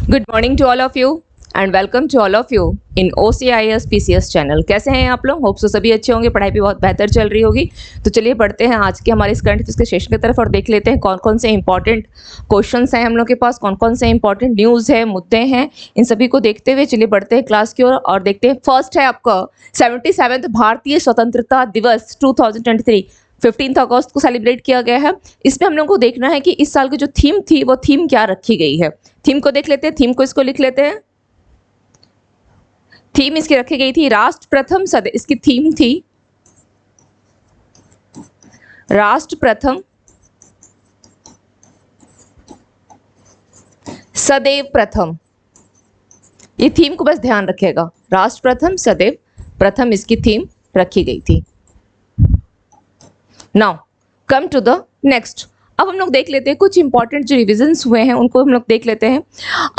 Good morning to all of you and welcome to all of you in OCIS PCS channel. कैसे हैं आप लोग? Hope so सभी अच्छे होंगे, पढ़ाई भी बहुत बेहतर चल रही होगी। तो चलिए बढ़ते हैं आज के हमारे इस करंट अफेयर्स के सेशन की तरफ और देख लेते हैं कौन कौन से इंपॉर्टेंट क्वेश्चंस हैं हम लोग के पास, कौन कौन से इंपॉर्टेंट न्यूज़ है, मुद्दे हैं। इन सभी को देखते हुए चलिए बढ़ते हैं क्लास की ओर और देखते हैं। फर्स्ट है आपका 77वां भारतीय स्वतंत्रता दिवस 2023, 15 अगस्त को सेलिब्रेट किया गया है। इसमें हम लोग को देखना है कि इस साल की जो थीम थी वो थीम क्या रखी गई है। थीम को देख लेते हैं, थीम को इसको लिख लेते हैं। थीम इसकी रखी गई थी राष्ट्र प्रथम सदैव। इसकी थीम थी राष्ट्र प्रथम सदैव प्रथम। ये थीम को बस ध्यान रखिएगा, राष्ट्र प्रथम सदैव प्रथम इसकी थीम रखी गई थी। Now come to the next. अब हम लोग देख लेते हैं कुछ इंपॉर्टेंट जो रिविजन्स हुए हैं उनको हम लोग देख लेते हैं।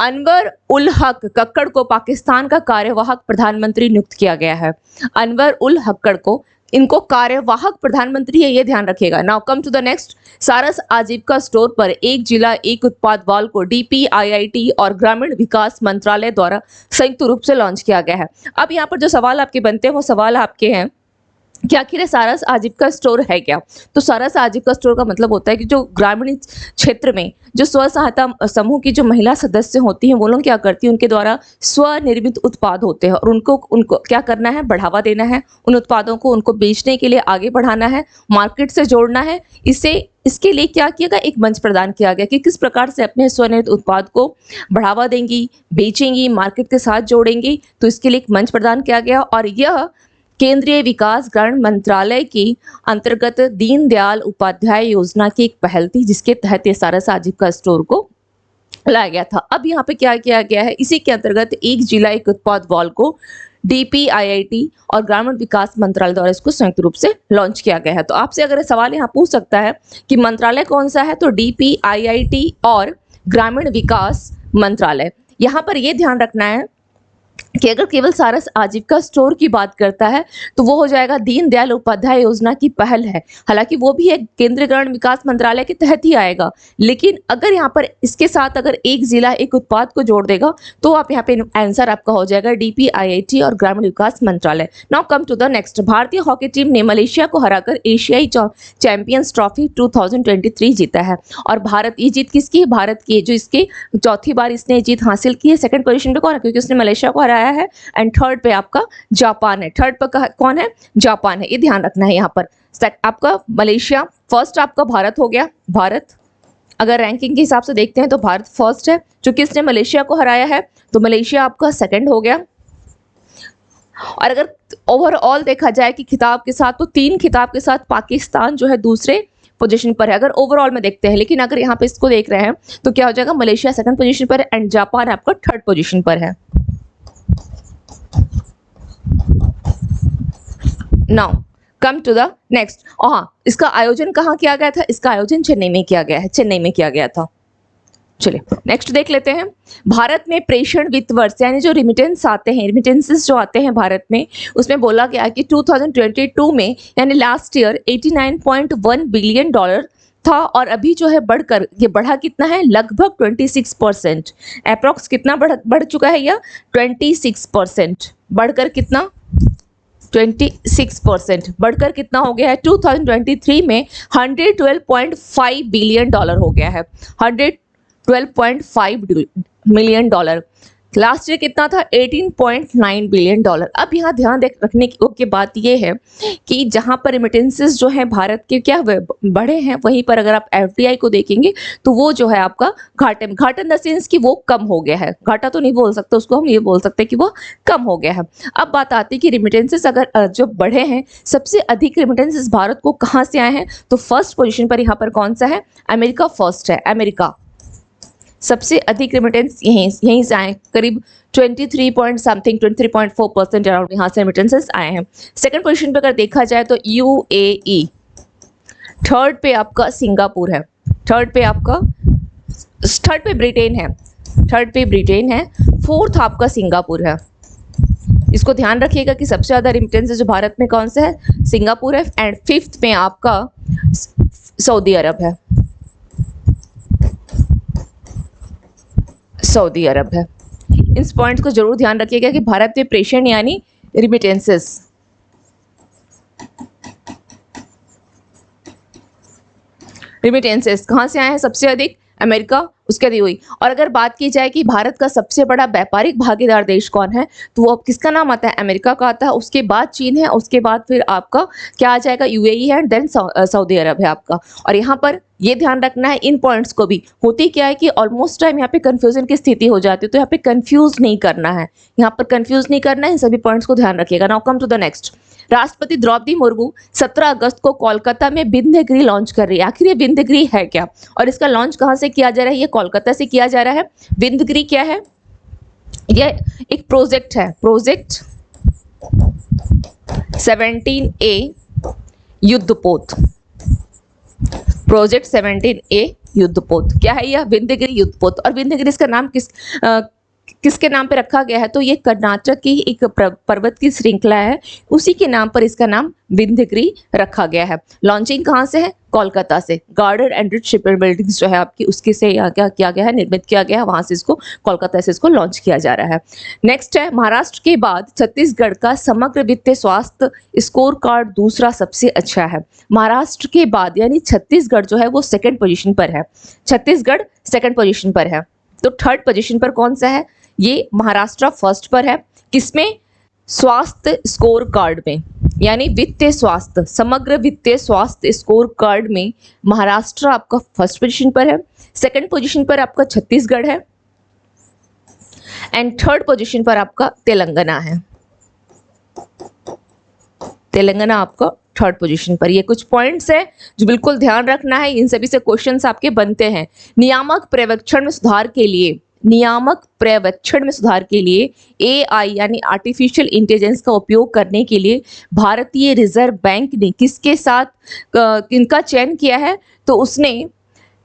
अनवर उल हक कक्कड़ को पाकिस्तान का कार्यवाहक प्रधानमंत्री नियुक्त किया गया है। अनवर उल हक्कड़ को इनको कार्यवाहक प्रधानमंत्री है, ये ध्यान रखिएगा। Now come to the next. Saras Aajeevika store पर एक जिला एक उत्पाद वाल को DPIIT और ग्रामीण विकास मंत्रालय द्वारा संयुक्त रूप से लॉन्च किया गया है। अब यहाँ पर जो सवाल आपके बनते हैं वो सवाल आपके हैं कि आखिर सारस आजीविका स्टोर है क्या। तो सारस आजीविका स्टोर का मतलब होता है कि जो ग्रामीण क्षेत्र में जो स्व सहायता समूह की जो महिला सदस्य होती हैं वो लोग क्या करती हैं, उनके द्वारा स्वनिर्मित उत्पाद होते हैं और उनको क्या करना है, बढ़ावा देना है। उन उत्पादों को उनको बेचने के लिए आगे बढ़ाना है, मार्केट से जोड़ना है। इसके लिए क्या किया गया, एक मंच प्रदान किया गया कि किस प्रकार से अपने स्वनिर्मित उत्पाद को बढ़ावा देंगी, बेचेंगी, मार्केट के साथ जोड़ेंगी। तो इसके लिए एक मंच प्रदान किया गया और यह केंद्रीय विकास ग्रामीण मंत्रालय की अंतर्गत दीनदयाल उपाध्याय योजना की एक पहल थी, जिसके तहत ये सारस आजीविका स्टोर को लाया गया था। अब यहाँ पे क्या किया गया है, इसी के अंतर्गत एक जिला एक उत्पाद वॉल को DPIIT और ग्रामीण विकास मंत्रालय द्वारा इसको संयुक्त रूप से लॉन्च किया गया है। तो आपसे अगर सवाल यहाँ पूछ सकता है कि मंत्रालय कौन सा है, तो DPIIT और ग्रामीण विकास मंत्रालय। यहाँ पर यह ध्यान रखना है कि अगर केवल सारस आजीविका स्टोर की बात करता है तो वो हो जाएगा दीनदयाल उपाध्याय योजना की पहल है। हालांकि वो भी एक केंद्रीय ग्रामीण विकास मंत्रालय के तहत ही आएगा, लेकिन अगर यहाँ पर इसके साथ अगर एक जिला एक उत्पाद को जोड़ देगा तो आप यहाँ पे आंसर आपका हो जाएगा DPIIT और ग्रामीण विकास मंत्रालय। Now come to the next. भारतीय हॉकी टीम ने मलेशिया को हराकर एशियाई चैंपियंस ट्रॉफी 2023 जीता है। और भारत, ये जीत किसकी है? भारत की, जो इसके चौथी बार इसने जीत हासिल की है। सेकंड पोजीशन पे कौन है, क्योंकि उसने मलेशिया को हराया है। एंड थर्ड पे आपका जापान है। थर्ड पे कौन है? जापान है, ये ध्यान रखना है। यहाँ पर आपका मलेशिया फर्स्ट, आपका भारत हो गया। भारत अगर रैंकिंग के हिसाब से देखते हैं तो भारत फर्स्ट है, क्योंकि इसने मलेशिया को हराया है। तो मलेशिया आपका सेकंड हो गया। और अगर ओवरऑल देखा जाए कि खिताब के साथ, तो 3 खिताब के साथ पाकिस्तान जो है दूसरे पोजीशन पर है, अगर ओवरऑल में देखते हैं। लेकिन अगर यहाँ पे इसको देख रहे हैं तो क्या हो जाएगा, मलेशिया सेकंड पोजीशन पर है एंड जापान आपका थर्ड पोजीशन पर है। Now come to the next. हाँ, इसका आयोजन कहाँ किया गया था? इसका आयोजन चेन्नई में किया गया है, चेन्नई में किया गया था। चलिए नेक्स्ट देख लेते हैं। भारत में प्रेषण वित्त वर्ष, यानी जो रिमिटेंस आते हैं, रिमिटेंसेस जो आते हैं भारत में, उसमें बोला गया कि 2022 में यानी लास्ट ईयर 89.1 बिलियन डॉलर था। और अभी जो है बढ़कर ये बढ़ा कितना है, लगभग 26%। अप्रॉक्स कितना बढ़ चुका है यह? 26%। बढ़कर कितना? 26% बढ़कर कितना हो गया है? 2023 में 112.5 बिलियन डॉलर हो गया है। 112.5 मिलियन डॉलर। लास्ट ईयर कितना था? 18.9 बिलियन डॉलर। अब यहाँ ध्यान रखने की बात यह है कि जहाँ पर रेमिटेंसेस जो है भारत के क्या बढ़े हैं, वहीं पर अगर आप FDI को देखेंगे तो वो जो है आपका घाटे में, घाटा इन द सेंस कि वो कम हो गया है। घाटा तो नहीं बोल सकते उसको, हम ये बोल सकते हैं कि वो कम हो गया है। अब बात आती है कि रेमिटेंसेस अगर जो बढ़े हैं, सबसे अधिक रेमिटेंसेस भारत को कहाँ से आए हैं? तो फर्स्ट पोजिशन पर यहाँ पर कौन सा है? अमेरिका फर्स्ट है। अमेरिका सबसे अधिक रेमिटेंस यहीं से आए, करीब 23.4% अराउंड यहाँ से रेमिटेंसेस आए हैं। सेकंड पोजीशन पे अगर देखा जाए तो UAE। थर्ड पे आपका सिंगापुर है। थर्ड पे ब्रिटेन है। फोर्थ आपका सिंगापुर है। इसको ध्यान रखिएगा कि सबसे ज़्यादा रेमिटेंसेस जो भारत में कौन सा है? सिंगापुर है। एंड फिफ्थ में आपका सऊदी अरब है। सऊदी अरब है। इस पॉइंट्स को जरूर ध्यान रखिएगा कि भारत में प्रेषण यानी रिमिटेंसेस। रिमिटेंसेस कहाँ से आए हैं सबसे अधिक? अमेरिका, उसके दी हुई। और अगर बात की जाए कि भारत का सबसे बड़ा व्यापारिक भागीदार देश कौन है, तो वो अब किसका नाम आता है? अमेरिका का आता है, उसके बाद चीन है, उसके बाद फिर आपका क्या आ जाएगा? यूएई है, देन सऊदी अरब है आपका। और यहाँ पर ये ध्यान रखना है इन पॉइंट्स को भी। होती क्या है कि ऑलमोस्ट टाइम यहाँ पे कंफ्यूजन की स्थिति हो जाती है, तो यहाँ पे कंफ्यूज नहीं करना है, यहाँ पर कंफ्यूज नहीं करना है, इन सभी पॉइंट्स को ध्यान रखिएगा। Now come to the next. राष्ट्रपति द्रौपदी मुर्मू 17 अगस्त को कोलकाता में विंध्यगिरी लॉन्च कर रही है। आखिर ये विंध्यगिरी है क्या और इसका लॉन्च कहां से किया जा रहा है? ये कोलकाता से किया जा रहा है। विंध्यगिरी क्या है? यह एक प्रोजेक्ट है, प्रोजेक्ट 17A युद्धपोत। प्रोजेक्ट 17A युद्धपोत क्या है? यह विंध्यगिरी युद्धपोत। और विंध्यगिरी इसका नाम किसके नाम पे रखा गया है? तो ये कर्नाटक की एक पर्वत की श्रृंखला है, उसी के नाम पर इसका नाम विंध्यगिरी रखा गया है। लॉन्चिंग कहाँ से है? कोलकाता से। Girder and rich ship buildings जो है आपकी, उसके से यहाँ क्या किया गया है? निर्मित किया गया है, वहां से इसको कोलकाता से इसको लॉन्च किया जा रहा है। नेक्स्ट है, महाराष्ट्र के बाद छत्तीसगढ़ का समग्र वित्तीय स्वास्थ्य स्कोर कार्ड दूसरा सबसे अच्छा है। महाराष्ट्र के बाद यानी छत्तीसगढ़ जो है वो सेकंड पोजीशन पर है। छत्तीसगढ़ सेकंड पोजीशन पर है, तो थर्ड पोजीशन पर कौन सा है? ये महाराष्ट्र फर्स्ट पर है। किसमें? स्वास्थ्य स्कोर कार्ड में, यानी वित्तीय स्वास्थ्य, समग्र वित्तीय स्वास्थ्य स्कोर कार्ड में महाराष्ट्र आपका फर्स्ट पोजीशन पर है। सेकंड पोजीशन पर आपका छत्तीसगढ़ है एंड थर्ड पोजीशन पर आपका तेलंगाना है। तेलंगाना आपका थर्ड पोजीशन पर। ये कुछ पॉइंट्स है जो बिल्कुल ध्यान रखना है, इन सभी से क्वेश्चंस आपके बनते हैं। नियामक पर्यवेक्षण में सुधार के लिए, नियामक पर्यवेक्षण में सुधार के लिए AI यानी आर्टिफिशियल इंटेलिजेंस का उपयोग करने के लिए भारतीय रिजर्व बैंक ने किसके साथ इनका चयन किया है? तो उसने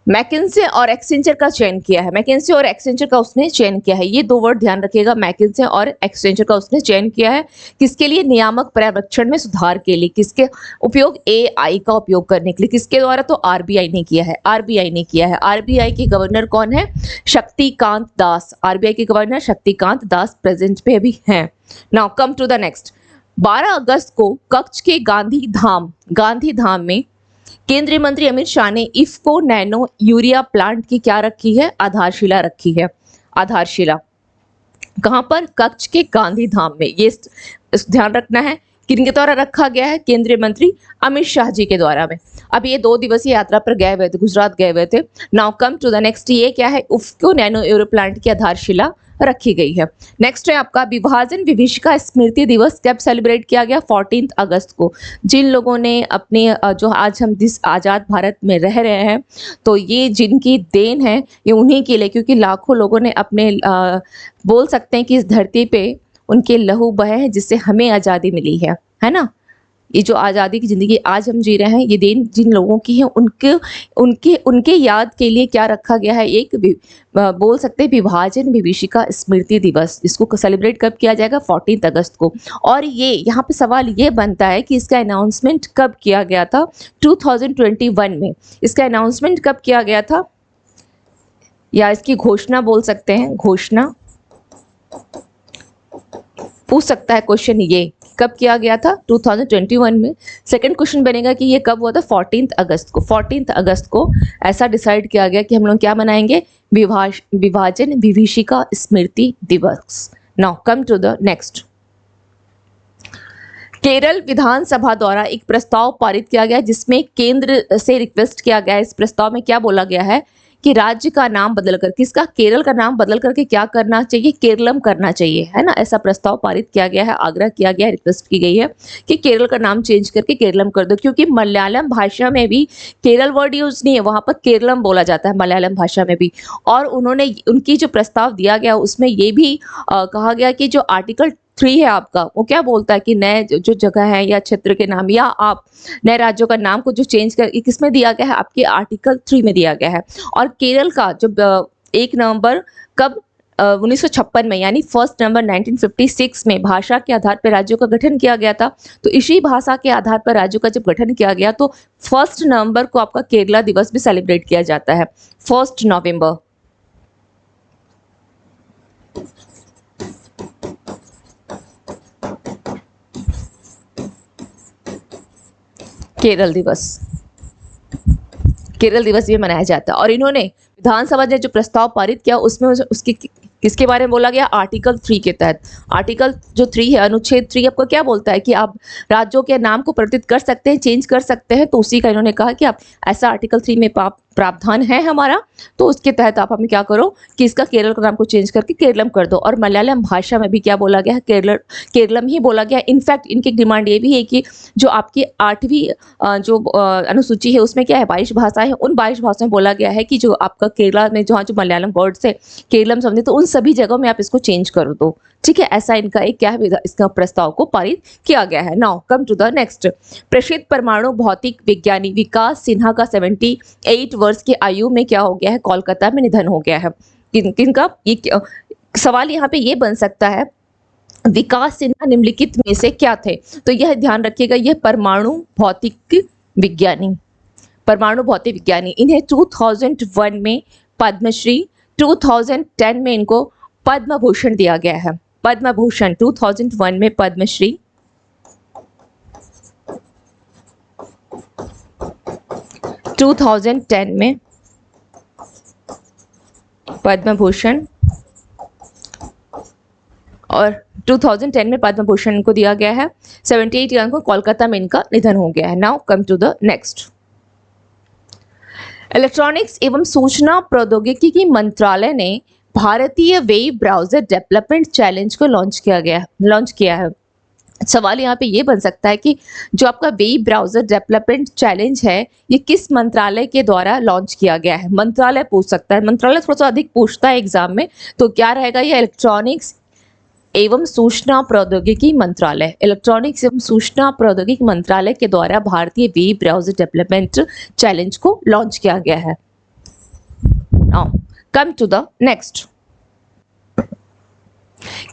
मैकिन्से और एक्सेंचर का चयन किया है। मैकिन्से और एक्सेंचर का उसने चयन किया है। ये दो वर्ड ध्यान रखिएगा, मैकिन्से और एक्सेंचर का उसने चयन किया है। किसके लिए? नियामक पर्यवेक्षण में सुधार के लिए। किसके उपयोग? AI का उपयोग करने के लिए। किसके द्वारा? तो RBI ने किया है, RBI ने किया है। RBI के गवर्नर कौन है? शक्तिकांत दास। RBI के गवर्नर शक्तिकांत दास प्रेजेंट पे अभी हैं। Now come to the next. 12 अगस्त को कच्छ के गांधी धाम में केंद्रीय मंत्री अमित शाह ने इफ्को नैनो यूरिया प्लांट की क्या रखी है? आधारशिला रखी है। आधारशिला कहां पर? कच्छ के गांधी धाम में। ये ध्यान रखना है, किनके द्वारा रखा गया है? केंद्रीय मंत्री अमित शाह जी के द्वारा में। अब ये 2 दिवसीय यात्रा पर गए हुए थे, गुजरात गए हुए थे। Now come to the next. ये क्या है? इफ्को नैनो यूरिया प्लांट की आधारशिला रखी गई है। नेक्स्ट है आपका विभाजन विभीषिका स्मृति दिवस कब सेलिब्रेट किया गया? 14 अगस्त को। जिन लोगों ने अपने जो आज हम जिस आज़ाद भारत में रह रहे हैं, तो ये जिनकी देन है ये उन्हीं के लिए, क्योंकि लाखों लोगों ने अपने बोल सकते हैं कि इस धरती पे उनके लहू बहे हैं जिससे हमें आज़ादी मिली है ना। ये जो आज़ादी की ज़िंदगी आज हम जी रहे हैं, ये देन जिन लोगों की है उनके याद के लिए क्या रखा गया है? एक बोल सकते हैं विभाजन विभीषिका स्मृति दिवस। इसको सेलिब्रेट कब किया जाएगा? 14 अगस्त को। और ये यहाँ पे सवाल ये बनता है कि इसका अनाउंसमेंट कब किया गया था? 2021 में। इसका अनाउंसमेंट कब किया गया था, या इसकी घोषणा बोल सकते हैं, घोषणा पूछ सकता है क्वेश्चन, ये कब किया गया था? 2021 में। सेकंड क्वेश्चन बनेगा कि ये कब हुआ था? 14 अगस्त को। 14 अगस्त को ऐसा डिसाइड किया गया कि हम लोग क्या मनाएंगे? विभाजन Vibhishika Smriti Diwas. Now come to the next. Kerala विधानसभा द्वारा एक प्रस्ताव पारित किया गया जिसमें केंद्र से रिक्वेस्ट किया गया है। इस प्रस्ताव में क्या बोला गया है कि राज्य का नाम बदलकर, किसका? केरल का नाम बदल करके क्या करना चाहिए? केरलम करना चाहिए, है ना। ऐसा प्रस्ताव पारित किया गया है, आग्रह किया गया है, रिक्वेस्ट की गई है कि केरल का नाम चेंज करके केरलम कर दो, क्योंकि मलयालम भाषा में भी केरल वर्ड यूज नहीं है, वहां पर केरलम बोला जाता है मलयालम भाषा में भी। और उन्होंने उनकी जो प्रस्ताव दिया गया उसमें ये भी कहा गया कि जो आर्टिकल 3 है आपका, वो क्या बोलता है कि नए जो जगह है या क्षेत्र के नाम या आप नए राज्यों का नाम को जो चेंज कर, किसमें दिया गया है? आपके आर्टिकल 3 में दिया गया है। और केरल का जो 1 नवंबर कब 1956 में, यानी 1 नवंबर 1956 में भाषा के आधार पर राज्यों का गठन किया गया था। तो इसी भाषा के आधार पर राज्यों का जब गठन किया गया तो 1 नवंबर को आपका केरला दिवस भी सेलिब्रेट किया जाता है। 1 नवंबर केरल दिवस, केरल दिवस भी मनाया जाता है। और इन्होंने विधानसभा ने जो प्रस्ताव पारित किया उसमें उसकी किसके बारे में बोला गया, आर्टिकल 3 के तहत। आर्टिकल जो 3 है, अनुच्छेद 3 आपको क्या बोलता है कि आप राज्यों के नाम को परिवर्तित कर सकते हैं, चेंज कर सकते हैं। तो उसी का इन्होंने कहा कि आप ऐसा आर्टिकल 3 में प्रावधान है हमारा, तो उसके तहत आप हमें क्या करो कि इसका केरल का नाम को चेंज करके केरलम कर दो। और मलयालम भाषा में भी क्या बोला गया है, केरलम ही बोला गया। इनफैक्ट इनकी डिमांड ये भी है कि जो आपकी 8वीं जो अनुसूची है उसमें क्या है, 22 भाषाएं हैं, उन 22 भाषाओं में बोला गया है कि जो आपका केरला में जहाँ जो मलयालम वर्ड से केरलम समझे, तो उन सभी जगहों में आप इसको चेंज कर दो। ठीक है, ऐसा इनका एक क्या है, इसका प्रस्ताव को पारित किया गया है। Now come to the next. प्रसिद्ध परमाणु भौतिक विज्ञानी विकास सिन्हा का 78 वर्ष की आयु में क्या हो गया है, कोलकाता में निधन हो गया है। किनका, ये सवाल यहाँ पे ये बन सकता है, विकास सिन्हा निम्नलिखित में से क्या थे। तो यह ध्यान रखिएगा, यह परमाणु भौतिक विज्ञानी, परमाणु भौतिक विज्ञानी। इन्हें 2001 में पद्मश्री, 2010 में इनको पद्म भूषण दिया गया है। पद्म भूषण 2001 में पद्मश्री, 2010 में पद्म भूषण, और 2010 में पद्म भूषण को दिया गया है। 78 ईयर को कोलकाता में इनका निधन हो गया है। Now come to the next. Electronics एवं सूचना प्रौद्योगिकी मंत्रालय ने भारतीय वेब ब्राउजर डेवलपमेंट चैलेंज को लॉन्च किया है। सवाल यहाँ पे ये बन सकता है कि जो आपका वेब ब्राउजर डेवलपमेंट चैलेंज है, ये किस मंत्रालय के द्वारा लॉन्च किया गया है। मंत्रालय पूछ सकता है, मंत्रालय थोड़ा सा अधिक पूछता है एग्जाम में, तो क्या रहेगा, ये इलेक्ट्रॉनिक्स एवं सूचना प्रौद्योगिकी मंत्रालय, इलेक्ट्रॉनिक्स एवं सूचना प्रौद्योगिकी मंत्रालय के द्वारा भारतीय वेब ब्राउजर डेवलपमेंट चैलेंज को लॉन्च किया गया है। Now come to the next.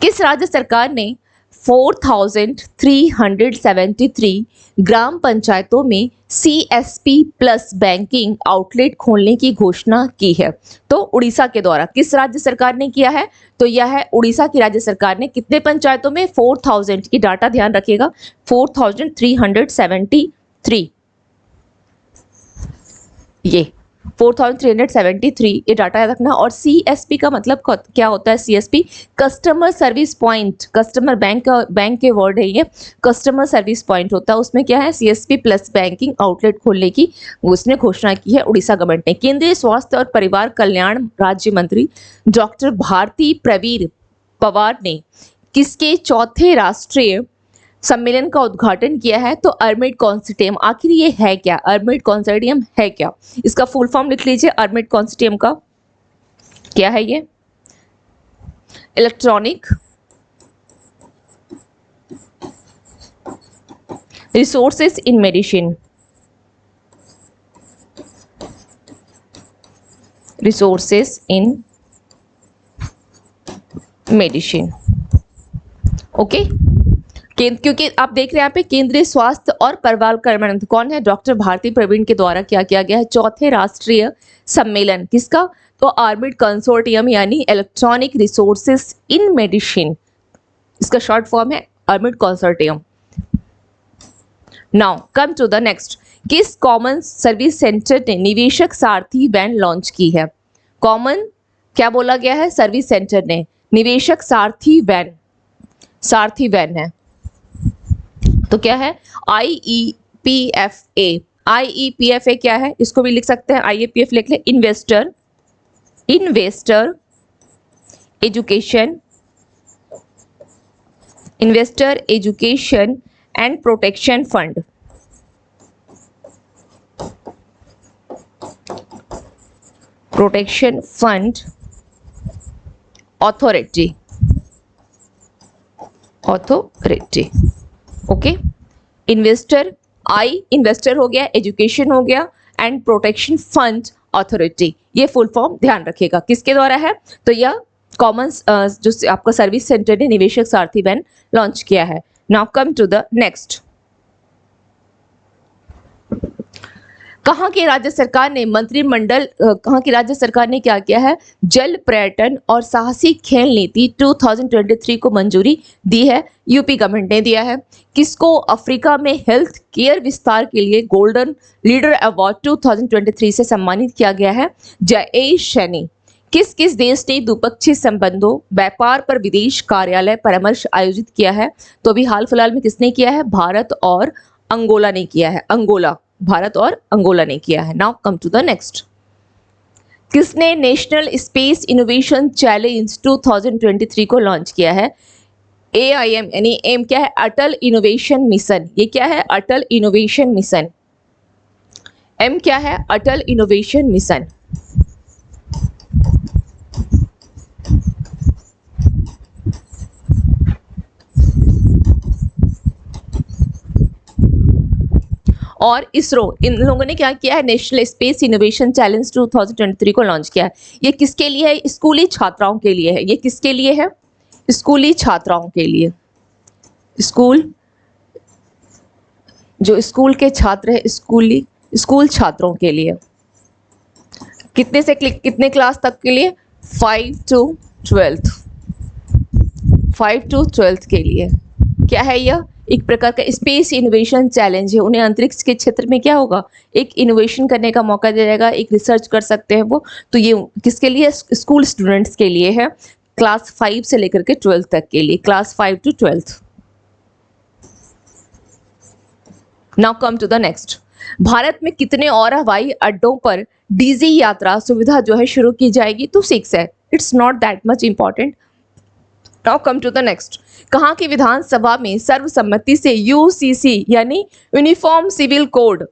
किस राज्य सरकार ने 4373 ग्राम पंचायतों में CSP प्लस बैंकिंग आउटलेट खोलने की घोषणा की है। तो उड़ीसा के द्वारा किस राज्य सरकार ने किया है, तो यह है उड़ीसा की राज्य सरकार ने। कितने पंचायतों में, 4000 की डाटा ध्यान रखिएगा, 4373, ये 4373 ये डाटा याद रखना। और CSP का मतलब क्या होता है, CSP customer service point, customer bank के वर्ड है ये, कस्टमर सर्विस पॉइंट होता है। उसमें क्या है, CSP प्लस बैंकिंग आउटलेट खोलने की उसने घोषणा की है उड़ीसा गवर्नमेंट ने। केंद्रीय स्वास्थ्य और परिवार कल्याण राज्य मंत्री डॉक्टर भारती प्रवीर पवार ने किसके चौथे राष्ट्रीय सम्मेलन का उद्घाटन किया है, तो अर्मिड कॉन्सोर्टियम। आखिर ये है क्या, अर्मिड कॉन्सोर्टियम है क्या, इसका फुल फॉर्म लिख लीजिए। अर्मिड कॉन्सोर्टियम का क्या है, ये electronic resources in medicine, resources in medicine. Okay, क्योंकि आप देख रहे हैं यहाँ पे केंद्रीय स्वास्थ्य और परिवार कल्याण मंत्री कौन है, डॉक्टर भारती प्रवीण के द्वारा क्या किया गया है, चौथे राष्ट्रीय सम्मेलन किसका, तो आर्मिड कंसोर्टियम यानी इलेक्ट्रॉनिक रिसोर्सेज इन मेडिसिन, इसका शॉर्ट फॉर्म है ERMED consortium. Now come to the next. किस कॉमन सर्विस सेंटर ने निवेशक सारथी वैन लॉन्च की है, कॉमन क्या बोला गया है, सर्विस सेंटर ने निवेशक सारथी वैन है, तो क्या है, IEPFA। IEPFA क्या है, इसको भी लिख सकते हैं, IEPF लिख ले, investor education and protection fund, authority. Okay, investor हो गया, एजुकेशन हो गया, एंड प्रोटेक्शन फंड अथॉरिटी, ये फुल फॉर्म ध्यान रखिएगा किसके द्वारा है, तो यह कॉमन जो आपका सर्विस सेंटर ने निवेशक सारथी वैन लॉन्च किया है। Now come to the next. कहाँ की राज्य सरकार ने कहाँ की राज्य सरकार ने क्या किया है, जल पर्यटन और साहसिक खेल नीति 2023 को मंजूरी दी है, यूपी गवर्नमेंट ने दिया है। किसको अफ्रीका में हेल्थ केयर विस्तार के लिए गोल्डन लीडर अवार्ड 2023 से सम्मानित किया गया है, जयेश सैनी। किस किस देश ने द्विपक्षीय संबंधों व्यापार पर विदेश कार्यालय परामर्श आयोजित किया है, तो अभी हाल फिलहाल में किसने किया है, भारत और अंगोला ने किया है, भारत और अंगोला ने किया है। Now come to the next. किसने नेशनल स्पेस इनोवेशन चैलेंज 2023 को लॉन्च किया है, AIM यानी एम क्या है, अटल इनोवेशन मिशन। ये क्या है, अटल इनोवेशन मिशन। एम क्या है, अटल इनोवेशन मिशन। और इसरो, इन लोगों ने क्या किया है, नेशनल स्पेस इनोवेशन चैलेंज 2023 को लॉन्च किया है। ये किसके लिए है, स्कूली छात्राओं के लिए है। ये किसके लिए है, स्कूली छात्राओं के लिए। जो स्कूल के छात्र है, स्कूल छात्रों के लिए। कितने से कितने क्लास तक के लिए, 5 to 12th के लिए। क्या है यह, एक प्रकार का स्पेस इनोवेशन चैलेंज है। उन्हें अंतरिक्ष के क्षेत्र में क्या होगा, एक इनोवेशन करने का मौका दिया जाएगा, एक रिसर्च कर सकते हैं वो। तो ये किसके लिए, स्कूल स्टूडेंट्स के लिए है, क्लास 5 से लेकर के 12 तक के लिए, class 5 to 12। Now come to the next. Bharat में कितने और हवाई अड्डों पर डीजी यात्रा सुविधा जो है शुरू की जाएगी, तो 6 है। It's not that much important. Now come to the next. कहाँ की विधानसभा में सर्वसम्मति से UCC यानी यूनिफॉर्म सिविल कोड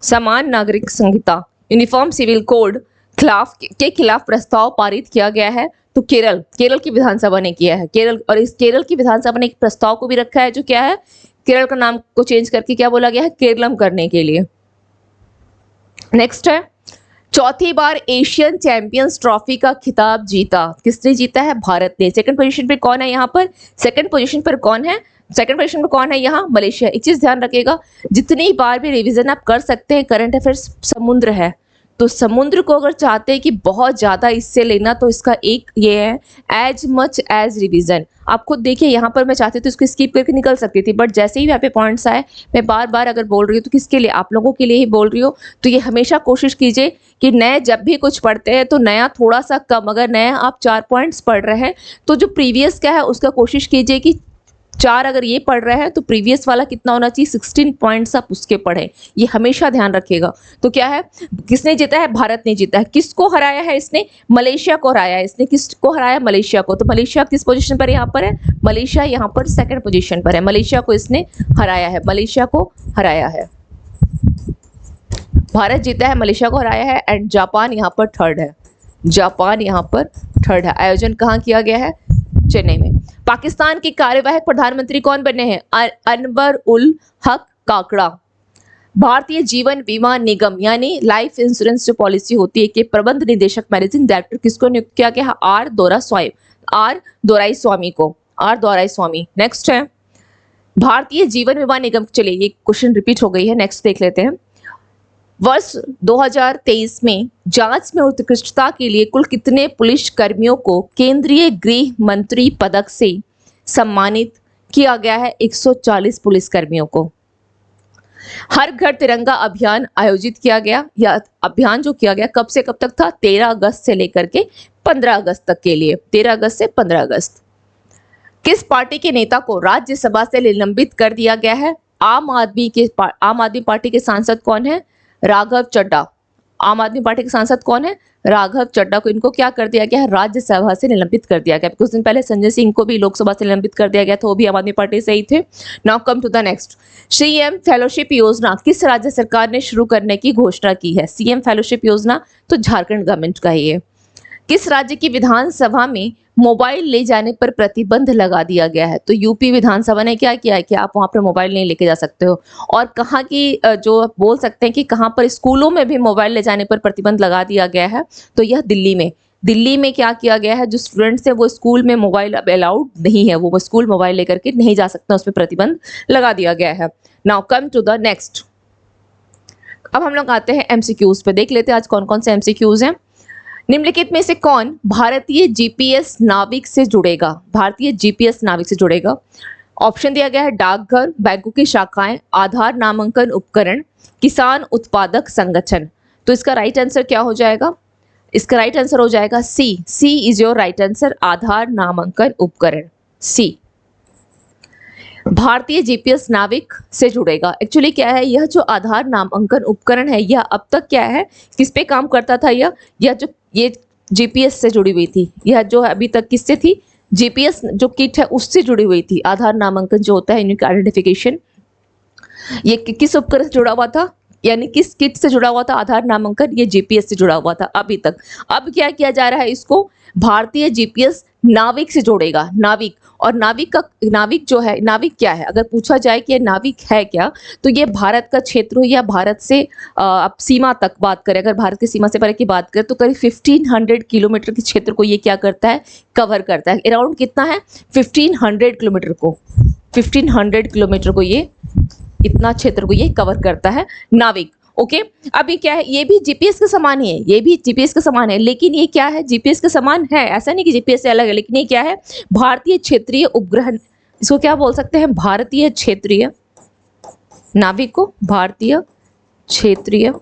समान नागरिक संहिता यूनिफॉर्म सिविल कोड के खिलाफ प्रस्ताव पारित किया गया है, तो केरल की विधानसभा ने किया है। और इस केरल की विधानसभा ने एक प्रस्ताव को भी रखा है, जो क्या है, केरल का नाम को चेंज करके क्या बोला गया है, केरलम करने के लिए। नेक्स्ट है, चौथी बार एशियन चैंपियंस ट्रॉफी का खिताब जीता, किसने जीता है, भारत ने। सेकंड पोजीशन पे कौन है यहाँ पर, सेकंड पोजीशन पर कौन है यहाँ, मलेशिया। एक चीज ध्यान रखिएगा, जितनी बार भी रिवीजन आप कर सकते हैं, करंट अफेयर्स समुद्र है, तो समुद्र को अगर चाहते हैं कि बहुत ज्यादा इससे लेना, तो इसका एक ये है, एज मच एज रिवीजन। आप खुद देखिए, यहाँ पर मैं चाहती थी इसको स्किप करके निकल सकती थी, बट जैसे ही यहाँ पे पॉइंट्स आए, मैं बार बार अगर बोल रही हूँ तो किसके लिए, आप लोगों के लिए ही बोल रही हूँ। तो ये हमेशा कोशिश कीजिए कि नए जब भी कुछ पढ़ते हैं तो नया थोड़ा सा कम, अगर नया आप 4 पॉइंट्स पढ़ रहे हैं तो जो प्रीवियस का है उसका कोशिश कीजिए कि 4 अगर ये पढ़ रहे हैं तो प्रीवियस वाला कितना होना चाहिए, 16 पॉइंट्स आप उसके पढ़ें। ये हमेशा ध्यान रखिएगा। तो क्या है, किसने जीता है, भारत ने जीता है। किसको हराया है इसने, मलेशिया को हराया है इसने। किसको हराया, मलेशिया को। तो मलेशिया किस पोजीशन पर यहाँ पर है, मलेशिया यहाँ पर सेकंड पोजीशन पर है। मलेशिया को इसने हराया है, भारत जीता है, मलेशिया को हराया है। एंड जापान यहाँ पर थर्ड है। आयोजन कहाँ किया गया है, चेन्नई में। पाकिस्तान के कार्यवाहक प्रधानमंत्री कौन बने हैं, अनवर उल हक काकड़ा। भारतीय जीवन बीमा निगम यानी लाइफ इंश्योरेंस जो पॉलिसी होती है, के प्रबंध निदेशक मैनेजिंग डायरेक्टर किसको नियुक्त किया गया है, आर दोराईस्वामी। नेक्स्ट है, भारतीय जीवन बीमा निगम, चलिए ये क्वेश्चन रिपीट हो गई है, नेक्स्ट देख लेते हैं। वर्ष 2023 में जांच में उत्कृष्टता के लिए कुल कितने पुलिस कर्मियों को केंद्रीय गृह मंत्री पदक से सम्मानित किया गया है, 140 पुलिस कर्मियों को। हर घर तिरंगा अभियान आयोजित किया गया, या अभियान जो किया गया कब से कब तक था, 13 अगस्त से लेकर के 15 अगस्त तक के लिए, 13 अगस्त से 15 अगस्त। किस पार्टी के नेता को राज्यसभा से निलंबित कर दिया गया है, आम आदमी पार्टी के सांसद कौन है, राघव चड्ढा। आम आदमी पार्टी के सांसद कौन है, राघव चड्ढा को इनको क्या कर दिया गया है, राज्यसभा से निलंबित कर दिया गया। कुछ दिन पहले संजय सिंह को भी लोकसभा से निलंबित कर दिया गया था, वो भी आम आदमी पार्टी से ही थे। Now come to the next. CM fellowship योजना किस राज्य सरकार ने शुरू करने की घोषणा की है, सीएम फेलोशिप योजना तो झारखंड गवर्नमेंट का ही है। किस राज्य की विधानसभा में मोबाइल ले जाने पर प्रतिबंध लगा दिया गया है। तो यूपी विधानसभा ने क्या किया है कि आप वहाँ पर मोबाइल नहीं लेके जा सकते हो। और कहाँ की जो आप बोल सकते हैं कि कहाँ पर स्कूलों में भी मोबाइल ले जाने पर प्रतिबंध लगा दिया गया है, तो यह दिल्ली में। दिल्ली में क्या किया गया है, जो स्टूडेंट्स हैं वो स्कूल में मोबाइल अब अलाउड नहीं है, वो स्कूल मोबाइल लेकर के नहीं जा सकते, उस पर प्रतिबंध लगा दिया गया है। Now come to the next. अब हम लोग आते हैं एमसीक्यूज पे, देख लेते हैं आज कौन कौन से एमसीक्यूज हैं। निम्नलिखित में से कौन भारतीय जीपीएस नाविक से जुड़ेगा? भारतीय जीपीएस नाविक से जुड़ेगा। ऑप्शन दिया गया है डाकघर, बैंकों की शाखाएं, आधार नामांकन उपकरण, किसान उत्पादक संगठन। तो इसका राइट आंसर क्या हो जाएगा? इसका राइट आंसर हो जाएगा सी। सी इज योर राइट आंसर, आधार नामांकन उपकरण, सी। भारतीय जीपीएस नाविक से जुड़ेगा। एक्चुअली क्या है, यह जो आधार नामांकन उपकरण है, यह अब तक क्या है, किस पे काम करता था? यह जो ये जीपीएस से जुड़ी हुई थी, यह जो अभी तक किससे थी? जीपीएस जो किट है उससे जुड़ी हुई थी। आधार नामांकन जो होता है, यूनिक आइडेंटिफिकेशन, ये किस उपकरण से जुड़ा हुआ था, यानी किस किट से जुड़ा हुआ था आधार नामांकन? ये जीपीएस से जुड़ा हुआ था अभी तक। अब क्या किया जा रहा है, इसको भारतीय जीपीएस नाविक से जोड़ेगा। नाविक, और नाविक जो है, नाविक क्या है? अगर पूछा जाए कि ये नाविक है क्या, तो ये भारत का क्षेत्र हो या भारत से अब सीमा तक बात करें, अगर भारत की सीमा से परे की बात करें, तो करीब 1500 किलोमीटर के क्षेत्र को ये क्या करता है? कवर करता है। अराउंड कितना है? 1500 किलोमीटर को, 1500 किलोमीटर को ये, इतना क्षेत्र को ये कवर करता है नाविक। ओके, अभी क्या है, ये भी जीपीएस के समान ही है, ये भी जीपीएस के समान है, लेकिन ये क्या है? जीपीएस के समान है, ऐसा नहीं कि जीपीएस से अलग है, लेकिन ये क्या है? भारतीय क्षेत्रीय उपग्रह, इसको क्या बोल सकते हैं? भारतीय क्षेत्रीय नाविक को भारतीय क्षेत्रीय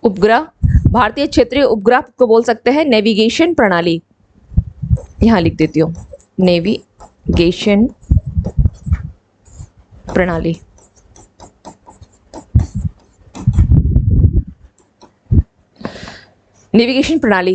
उपग्रह, भारतीय क्षेत्रीय उपग्रह को बोल सकते हैं नेविगेशन प्रणाली। यहां लिख देती हूँ, नेविगेशन प्रणाली। नेविगेशन प्रणाली,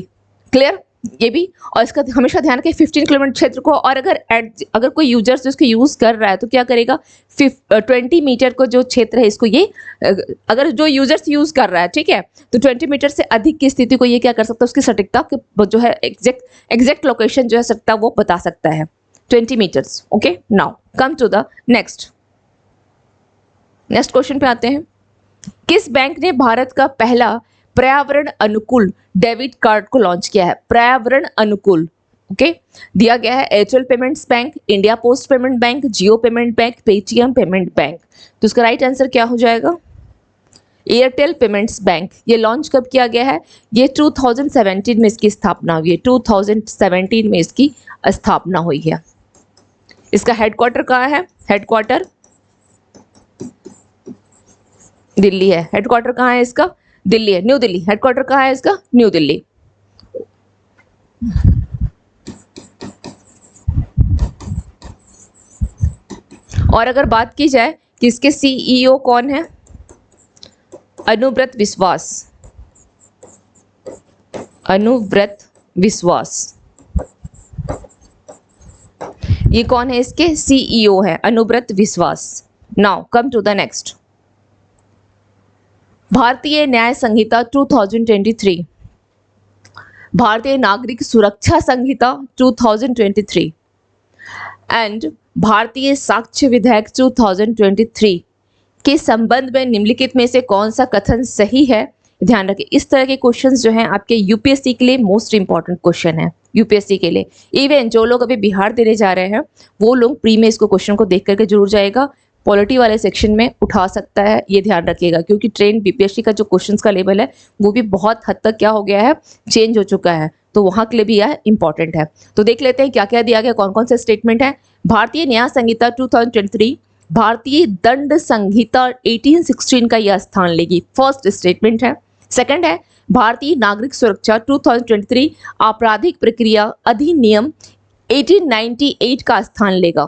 क्लियर? ये भी, और इसका हमेशा ध्यान रखें 15 किलोमीटर क्षेत्र को, और अगर कोई यूजर्स इसको यूज कर रहा है तो क्या करेगा? 20 मीटर को जो क्षेत्र है इसको ये, अगर जो यूजर्स यूज कर रहा है, ठीक है, तो 20 मीटर से अधिक की स्थिति को ये क्या कर सकता है? उसकी सटीकता जो है, एग्जैक्ट लोकेशन जो है सटीकता वो बता सकता है, 20 metres. Okay, now come to the next question पे आते हैं। किस बैंक ने भारत का पहला पर्यावरण अनुकूल डेबिट कार्ड को लॉन्च किया है? पर्यावरण अनुकूल, ओके, दिया गया है Airtel payments bank, India post payment bank, Jio payment bank, Paytm payment bank. तो इसका राइट आंसर क्या हो जाएगा? Airtel payments bank. ये लॉन्च कब किया गया है? ये 2017 में इसकी स्थापना हुई है, 2017 में इसकी स्थापना हुई है। इसका हेडक्वार्टर कहाँ है? हेडक्वार्टर दिल्ली है। हेडक्वार्टर कहाँ है इसका? दिल्ली है, न्यू दिल्ली। हेडक्वार्टर कहाँ है इसका? न्यू दिल्ली। और अगर बात की जाए कि इसके सीईओ कौन है? अनुव्रत विश्वास। अनुव्रत विश्वास, ये कौन है? इसके सीईओ है Anuvrat Vishwas. Now come to the next. Bharatiya Nyaya संहिता 2023, भारतीय नागरिक सुरक्षा संहिता 2023 एंड भारतीय साक्ष्य विधेयक 2023 के संबंध में निम्नलिखित में से कौन सा कथन सही है? ध्यान रखें, इस तरह के क्वेश्चंस जो हैं आपके यूपीएससी के लिए मोस्ट इंपॉर्टेंट क्वेश्चन है। यूपीएससी के लिए, इवन जो लोग अभी बिहार देने जा रहे हैं वो लोग प्री में इसको क्वेश्चन को देख करके जरूर जाएगा। पॉलिटी वाले सेक्शन में उठा सकता है, ये ध्यान रखिएगा, क्योंकि ट्रेन बीपीएससी का जो क्वेश्चंस का लेवल है वो भी बहुत हद तक क्या हो गया है? चेंज हो चुका है, तो वहां के लिए भी यह इंपॉर्टेंट है। तो देख लेते हैं क्या क्या दिया गया, कौन कौन से स्टेटमेंट है। भारतीय न्याय संहिता 2023 भारतीय दंड संहिता 1816 का यह स्थान लेगी, फर्स्ट स्टेटमेंट है। सेकंड है भारतीय नागरिक सुरक्षा 2023 आपराधिक प्रक्रिया अधिनियम 1898 का स्थान लेगा।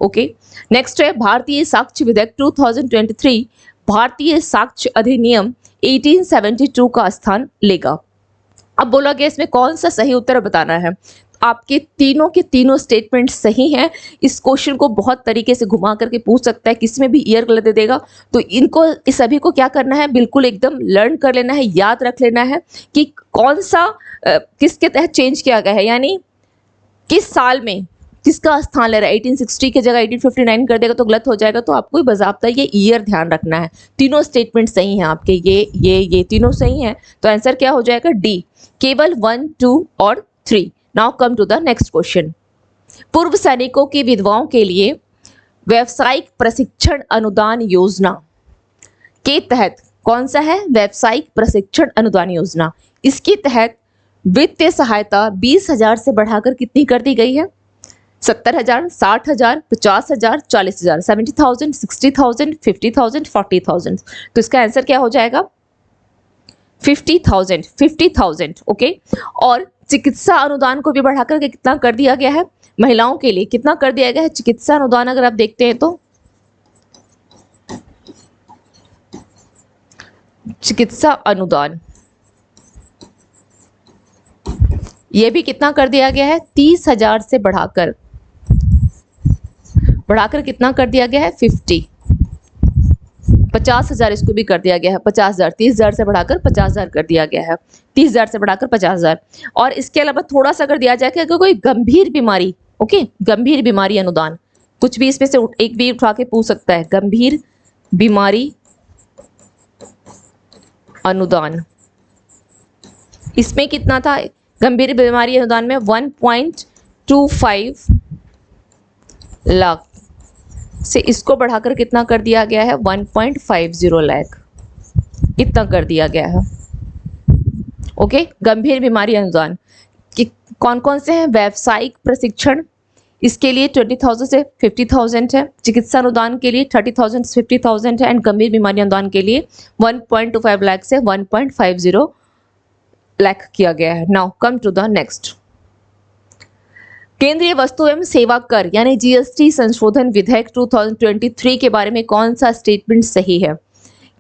ओके, नेक्स्ट है भारतीय साक्ष्य विधेयक 2023 भारतीय साक्ष्य अधिनियम 1872 का स्थान लेगा। अब बोला गया इसमें कौन सा सही उत्तर बताना है। आपके तीनों के तीनों स्टेटमेंट सही हैं। इस क्वेश्चन को बहुत तरीके से घुमा करके पूछ सकता है, किसी में भी ईयर गलत दे देगा। तो इनको इस सभी को क्या करना है, बिल्कुल एकदम लर्न कर लेना है, याद रख लेना है कि कौन सा किसके तहत चेंज किया गया है, यानी किस साल में किसका स्थान ले रहा है। 1860 की जगह 1859 कर देगा तो गलत हो जाएगा। तो आपको बाज़ाब्ता ये ईयर ध्यान रखना है। तीनों स्टेटमेंट सही हैं आपके, ये तीनों सही हैं। तो आंसर क्या हो जाएगा, डी, केवल 1, 2 और 3। Now come to the next question. पूर्व सैनिकों की विधवाओं के लिए व्यावसायिक प्रशिक्षण अनुदान योजना के तहत कौन सा है, व्यावसायिक प्रशिक्षण अनुदान योजना। इसके तहत वित्तीय सहायता 20,000 से बढ़ाकर कितनी कर दी गई है, 70,000, 60,000, 50,000, 40,000, 70,000, 60,000, 50,000, 40,000। तो इसका आंसर क्या हो जाएगा, 50,000, 50,000। ओके। और चिकित्सा अनुदान को भी बढ़ाकर के कितना कर दिया गया है, महिलाओं के लिए कितना कर दिया गया है चिकित्सा अनुदान, अगर आप देखते हैं तो चिकित्सा अनुदान ये भी कितना कर दिया गया है, 30,000 से बढ़ाकर कितना कर दिया गया है, 50,000 इसको भी कर दिया गया है, 50,000, 30,000 से बढ़ाकर 50,000 कर दिया गया है, 30,000 से बढ़ाकर 50,000। और इसके अलावा थोड़ा सा कर दिया जाए कि अगर कोई गंभीर बीमारी, ओके, गंभीर बीमारी अनुदान, कुछ भी इसमें से एक भी उठा के पूछ सकता है, गंभीर बीमारी अनुदान, इसमें कितना था, गंभीर बीमारी अनुदान में 1.25 लाख से इसको बढ़ाकर कितना कर दिया गया है, 1.50 लाख, इतना कर दिया गया है। ओके। गंभीर बीमारी अनुदान कि कौन कौन से हैं, व्यावसायिक प्रशिक्षण, इसके लिए 20,000 से 50,000 है, चिकित्सा अनुदान के लिए 30,000 से 50,000 है, एंड गंभीर बीमारी अनुदान के लिए 1.25 लाख से 1.50 लाख किया गया है। Now come to the next. केंद्रीय वस्तु एवं सेवा कर यानी जीएसटी संशोधन विधेयक 2023 के बारे में कौन सा स्टेटमेंट सही है।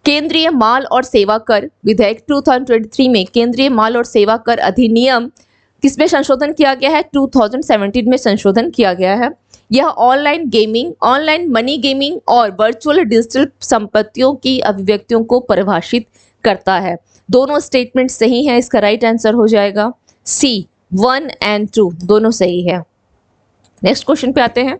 केंद्रीय माल और सेवा कर विधेयक 2023 में केंद्रीय माल और सेवा कर अधिनियम किसमें संशोधन किया गया है, 2017 में संशोधन किया गया है। यह online gaming, online money gaming और वर्चुअल डिजिटल संपत्तियों की अभिव्यक्तियों को परिभाषित करता है। दोनों स्टेटमेंट सही हैं। इसका राइट आंसर हो जाएगा सी, 1 और 2 दोनों सही है। नेक्स्ट क्वेश्चन पे आते हैं।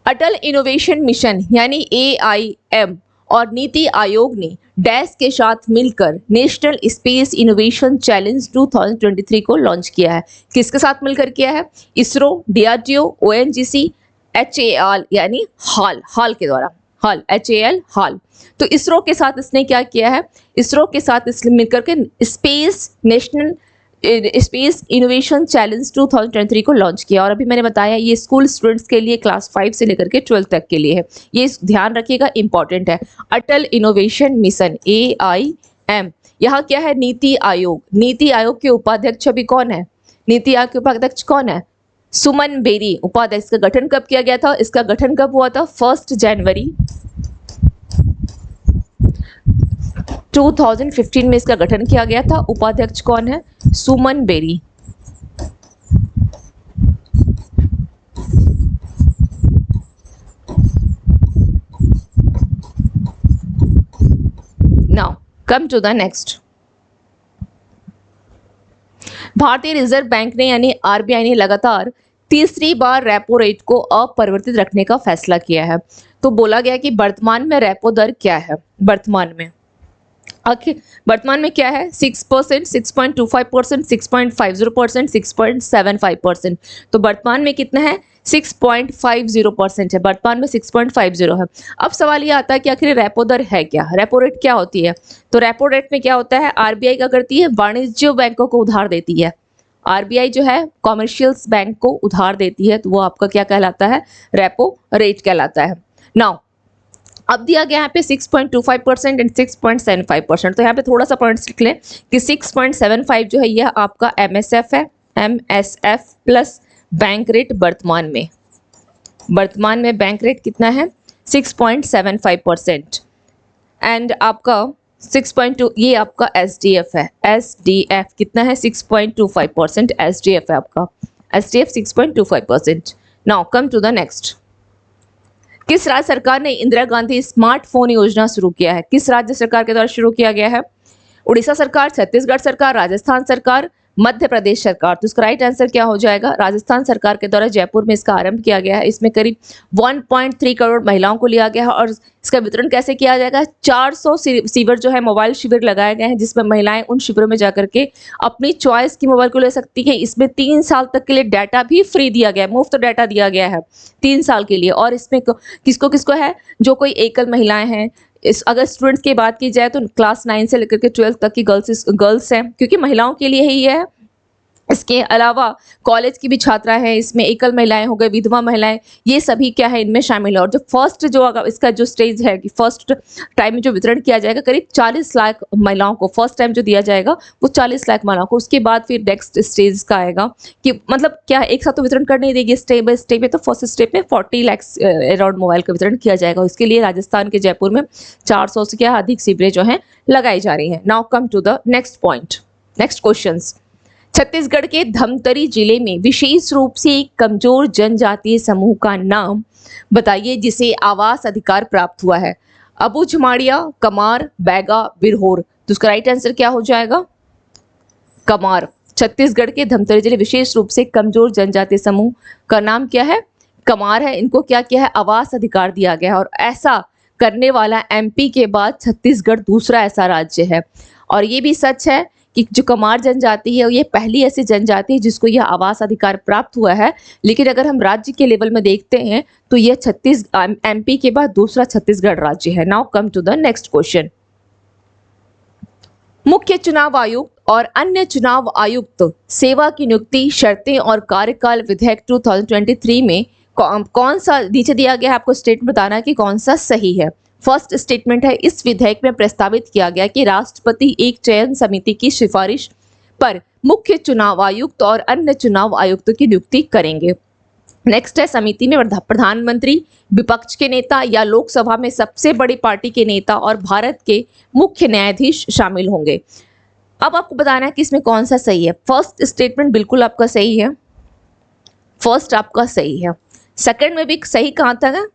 अटल इनोवेशन मिशन यानी AIM और नीति आयोग ने डैश के साथ मिलकर नेशनल स्पेस इनोवेशन चैलेंज 2023 को लॉन्च किया है। किसके साथ मिलकर किया है, इसरो, DRDO, ONGC, HAL यानी हाल के द्वारा, HAL हाल। तो इसरो के साथ इसने क्या किया है, इसरो के साथ इसने मिलकर के नेशनल स्पेस इनोवेशन चैलेंज 2023 को लॉन्च किया। और अभी मैंने बताया ये स्कूल स्टूडेंट्स के लिए क्लास 5 से लेकर के 12 तक के लिए है, ये ध्यान रखिएगा, इंपॉर्टेंट है। अटल इनोवेशन मिशन AIM, यहाँ क्या है, नीति आयोग। नीति आयोग के उपाध्यक्ष अभी कौन है, नीति आयोग के उपाध्यक्ष कौन है, सुमन बेरी उपाध्यक्ष। इसका गठन कब किया गया था, इसका गठन कब हुआ था, 1 जनवरी 2015 में इसका गठन किया गया था। उपाध्यक्ष कौन है, Suman Beri. Now come to the next. भारतीय रिजर्व बैंक ने यानी RBI ने लगातार तीसरी बार रेपो रेट को अपरिवर्तित रखने का फैसला किया है। तो बोला गया कि वर्तमान में रेपो दर क्या है, वर्तमान में क्या है, 6%, 6.25%, 6.50%, 6.75%। तो वर्तमान में कितना है, 6.50% है, वर्तमान में 6.50 है। अब सवाल ये आता है कि आखिर रेपो दर है क्या, रेपो रेट क्या होती है। तो रेपो रेट में क्या होता है, RBI क्या करती है, वाणिज्य बैंकों को उधार देती है। RBI जो है कॉमर्शियल्स बैंक को उधार देती है, तो वो आपका क्या कहलाता है, रेपो रेट कहलाता है। नाउ अब दिया गया यहाँ पे 6.25% एंड 6.75%। तो यहाँ पे थोड़ा सा पॉइंट्स लिख लें कि 6.75 जो है यह आपका MSF है, MSF प्लस बैंक रेट वर्तमान में बैंक रेट कितना है, 6.75%। एंड आपका 6.2 ये आपका SDF है, SDF कितना है, 6.25% SDF है आपका। STF 6.25%. Now come to the next. किस राज्य सरकार ने इंदिरा गांधी स्मार्टफोन योजना शुरू किया है? किस राज्य सरकार के द्वारा शुरू किया गया है? उड़ीसा सरकार, छत्तीसगढ़ सरकार, राजस्थान सरकार, मध्य प्रदेश सरकार. तो इसका राइट आंसर क्या हो जाएगा? राजस्थान सरकार के द्वारा जयपुर में इसका आरंभ किया गया है. इसमें करीब 1.3 करोड़ महिलाओं को लिया गया है और इसका वितरण कैसे किया जाएगा? 400 शिविर जो है, मोबाइल शिविर लगाए गए हैं जिसमें महिलाएं उन शिविरों में जाकर के अपनी चॉइस की मोबाइल को ले सकती हैं. इसमें 3 साल तक के लिए डाटा भी फ्री दिया गया है, मुफ्त डाटा दिया गया है 3 साल के लिए. और इसमें किसको किसको है? जो कोई एकल महिलाएं हैं. अगर स्टूडेंट्स की बात की जाए तो क्लास 9 से लेकर के 12 तक की गर्ल्स हैं, क्योंकि महिलाओं के लिए ही है. इसके अलावा कॉलेज की भी छात्राएं हैं, इसमें एकल महिलाएं हो गए, विधवा महिलाएं, ये सभी क्या है, इनमें शामिल है. और जो फर्स्ट जो इसका जो स्टेज है कि फर्स्ट टाइम में जो वितरण किया जाएगा करीब 40 लाख महिलाओं को, फर्स्ट टाइम जो दिया जाएगा वो 40 लाख महिलाओं को. उसके बाद फिर नेक्स्ट स्टेज का आएगा कि मतलब क्या एक साथ तो वितरण कर नहीं देगी स्टेप बाय स्टेप में. तो फर्स्ट स्टेप में 40 लाख अराउंड मोबाइल का वितरण किया जाएगा. इसके लिए राजस्थान के जयपुर में 400 से क्या अधिक शिविरें जो है लगाई जा रही है. Now come to the next point, next question. Chhattisgarh के धमतरी जिले में विशेष रूप से एक कमजोर जनजातीय समूह का नाम बताइए जिसे आवास अधिकार प्राप्त हुआ है. अबू झमाड़िया, कमार, बैगा, बिरहोर. तो उसका राइट आंसर क्या हो जाएगा? कमार. छत्तीसगढ़ के धमतरी जिले विशेष रूप से कमजोर जनजातीय समूह का नाम क्या है? कमार है. इनको क्या किया है? आवास अधिकार दिया गया है. और ऐसा करने वाला MP के बाद छत्तीसगढ़ दूसरा ऐसा राज्य है. और ये भी सच है कि जो कमार जनजाति है ये पहली ऐसी जनजाति है जिसको यह आवास अधिकार प्राप्त हुआ है. लेकिन अगर हम राज्य के लेवल में देखते हैं तो यह MP के बाद दूसरा छत्तीसगढ़ राज्य है. Now come to the next question. मुख्य चुनाव आयुक्त और अन्य चुनाव आयुक्त सेवा की नियुक्ति, शर्तें और कार्यकाल विधेयक 2023 में कौन सा नीचे दिया गया है, आपको स्टेटमेंट बताना है कि कौन सा सही है. फर्स्ट स्टेटमेंट है, इस विधेयक में प्रस्तावित किया गया कि राष्ट्रपति एक चयन समिति की सिफारिश पर मुख्य चुनाव आयुक्त और अन्य चुनाव आयुक्त की नियुक्ति करेंगे. नेक्स्ट है, समिति में प्रधानमंत्री, विपक्ष के नेता या लोकसभा में सबसे बड़ी पार्टी के नेता और भारत के मुख्य न्यायाधीश शामिल होंगे. अब आपको बताना है कि इसमें कौन सा सही है. फर्स्ट स्टेटमेंट बिल्कुल आपका सही है, फर्स्ट आपका सही है. सेकंड में भी सही कहाँ था?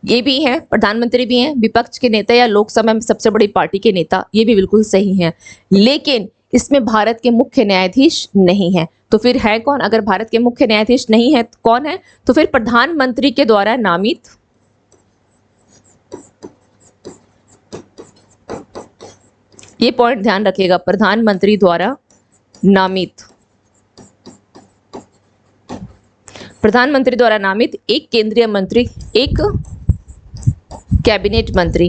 ये भी है, प्रधानमंत्री भी हैं, विपक्ष के नेता या लोकसभा में सबसे बड़ी पार्टी के नेता, ये भी बिल्कुल सही है. लेकिन इसमें भारत के मुख्य न्यायाधीश नहीं है. तो फिर है कौन? अगर भारत के मुख्य न्यायाधीश नहीं है तो कौन है? तो फिर प्रधानमंत्री के द्वारा नामित, ये पॉइंट ध्यान रखिएगा, प्रधानमंत्री द्वारा नामित, प्रधानमंत्री द्वारा नामित एक केंद्रीय मंत्री, एक कैबिनेट मंत्री.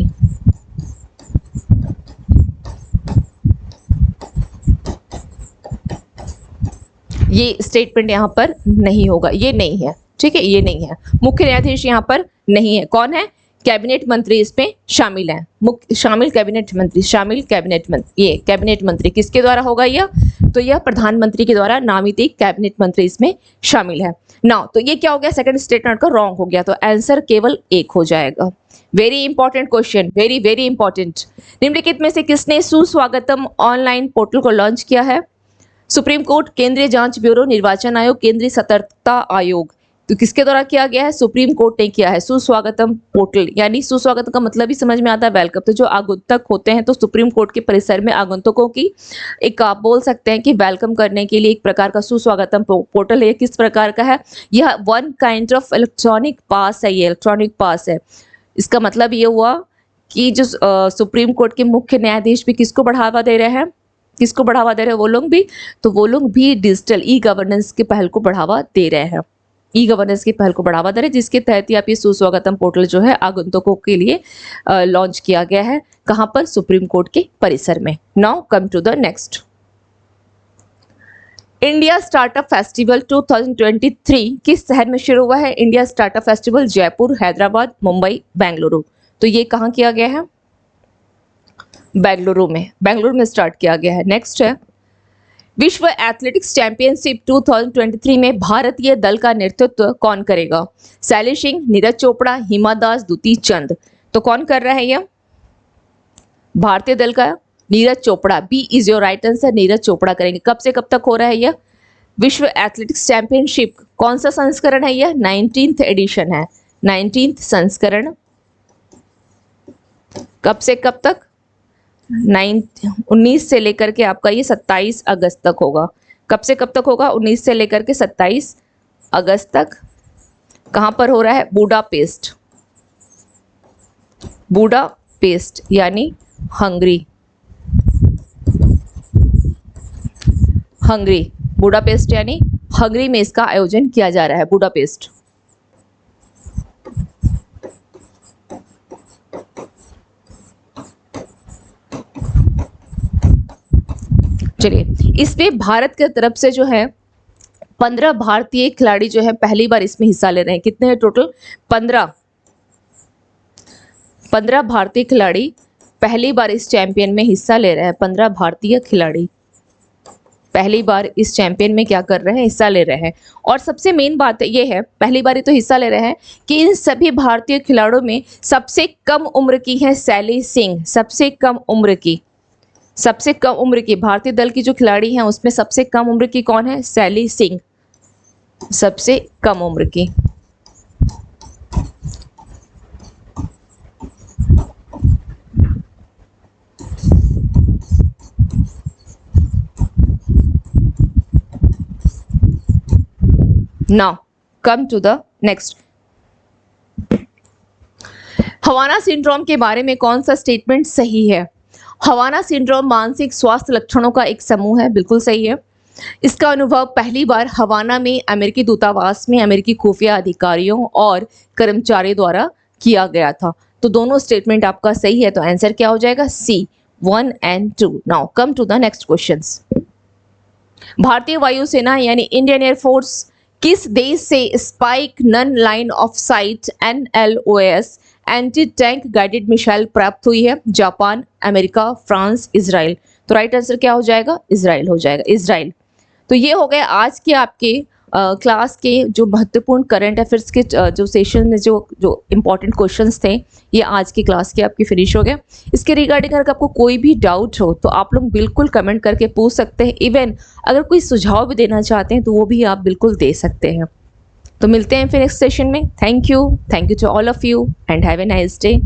ये स्टेटमेंट यहां पर नहीं होगा, ये नहीं है. ठीक है, ये नहीं है. मुख्य न्यायाधीश यहां पर नहीं है. कौन है? कैबिनेट मंत्री इसमें शामिल है. शामिल कैबिनेट मंत्री, शामिल कैबिनेट मंत्री. ये कैबिनेट मंत्री किसके द्वारा होगा? यह तो यह प्रधानमंत्री के द्वारा नामित एक कैबिनेट मंत्री इसमें शामिल है. नाउ तो ये क्या हो गया? सेकंड स्टेटमेंट का रॉन्ग हो गया, तो आंसर केवल एक हो जाएगा. Very important question, very very important. निम्नलिखित में से किसने सुस्वागतम ऑनलाइन पोर्टल को लॉन्च किया है? सुप्रीम कोर्ट, केंद्रीय जांच ब्यूरो, निर्वाचन आयोग, केंद्रीय सतर्कता आयोग. तो किसके द्वारा किया गया है? सुप्रीम कोर्ट ने किया है. सुस्वागतम पोर्टल, यानी सुस्वागतम का मतलब ही समझ में आता है वेलकम. तो जो आगंतुक होते हैं तो सुप्रीम कोर्ट के परिसर में आगंतुकों की एक आप बोल सकते हैं कि वेलकम करने के लिए एक प्रकार का सुस्वागतम पोर्टल है. किस प्रकार का है? यह वन काइंड ऑफ इलेक्ट्रॉनिक पास है. ये इलेक्ट्रॉनिक पास है. इसका मतलब ये हुआ कि जो सुप्रीम कोर्ट के मुख्य न्यायाधीश भी किसको बढ़ावा दे रहे हैं? किसको बढ़ावा दे रहे हैं? वो लोग भी. तो वो लोग भी डिजिटल ई गवर्नेंस के पहल को बढ़ावा दे रहे हैं. ई गवर्नेंस की पहल को बढ़ावा दे रहे हैं, जिसके तहत ही आप ये सुस्वागतम पोर्टल जो है आगंतुकों के लिए लॉन्च किया गया है. कहाँ पर? सुप्रीम कोर्ट के परिसर में. Now come to the next. India startup festival 2023 किस शहर में शुरू हुआ है? India startup festival Jaipur, Hyderabad, Mumbai, Bengaluru. तो ये कहाँ किया गया है? बेंगलुरु में. बेंगलुरु में स्टार्ट किया गया है. नेक्स्ट है, विश्व एथलेटिक्स चैंपियनशिप 2023 में भारतीय दल का नेतृत्व कौन करेगा? शैली सिंह, नीरज चोपड़ा, हिमा दास, दुती चंद. तो कौन कर रहा है यह भारतीय दल का? Neeraj Chopra. B is your right answer. Neeraj Chopra करेंगे. कब से कब तक हो रहा है यह? विश्व एथलेटिक्स चैंपियनशिप कौन सा संस्करण है? यह 19th एडिशन है, 19th संस्करण। कब से कब तक? 19 से लेकर के आपका ये 27 अगस्त तक होगा। कब से कब तक होगा? 19 से लेकर के 27 अगस्त तक। कहाँ पर हो रहा है? बुडापेस्ट, बुडापेस्ट यानी हंगरी, हंगरी, बुडापेस्ट यानी हंगरी में इसका आयोजन किया जा रहा है, बुडापेस्ट। चलिए, इसमें भारत की तरफ से जो है 15 भारतीय खिलाड़ी जो है पहली बार इसमें हिस्सा ले रहे हैं। कितने हैं टोटल? 15 भारतीय खिलाड़ी पहली बार इस चैंपियन में हिस्सा ले रहे हैं। 15 भारतीय खिलाड़ी पहली बार इस चैंपियन में क्या कर रहे हैं? हिस्सा ले रहे हैं। और सबसे मेन बात ये है, पहली बार ही तो हिस्सा ले रहे हैं, कि इन सभी भारतीय खिलाड़ियों में सबसे कम उम्र की है सैली सिंह। सबसे कम उम्र की, सबसे कम उम्र की भारतीय दल की जो खिलाड़ी हैं उसमें सबसे कम उम्र की कौन है? सैली सिंह, सबसे कम उम्र की। Now come to the next. Havana syndrome के बारे में कौन सा स्टेटमेंट सही है? हवाना सिंड्रोम मानसिक स्वास्थ्य लक्षणों का एक समूह है, बिल्कुल सही है। इसका अनुभव पहली बार हवाना में अमेरिकी दूतावास में अमेरिकी खुफिया अधिकारियों और कर्मचारियों द्वारा किया गया था। तो दोनों स्टेटमेंट आपका सही है, तो आंसर क्या हो जाएगा? C, 1 and 2। Now come to the next questions. भारतीय वायुसेना यानी इंडियन एयरफोर्स किस देश से spike non line of sight NLOS anti tank guided missile प्राप्त हुई है? Japan, America, France, Israel. तो राइट आंसर क्या हो जाएगा? इजराइल हो जाएगा, इजराइल। तो ये हो गए आज के आपके क्लास के जो महत्वपूर्ण करंट अफेयर्स के जो सेशन में जो इम्पोर्टेंट क्वेश्चंस थे, ये आज की क्लास के आपके फिनिश हो गए। इसके रिगार्डिंग अगर आपको कोई भी डाउट हो तो आप लोग बिल्कुल कमेंट करके पूछ सकते हैं। इवन अगर कोई सुझाव भी देना चाहते हैं तो वो भी आप बिल्कुल दे सकते हैं। तो मिलते हैं फिर नेक्स्ट सेशन में। Thank you to all of you and have a nice day.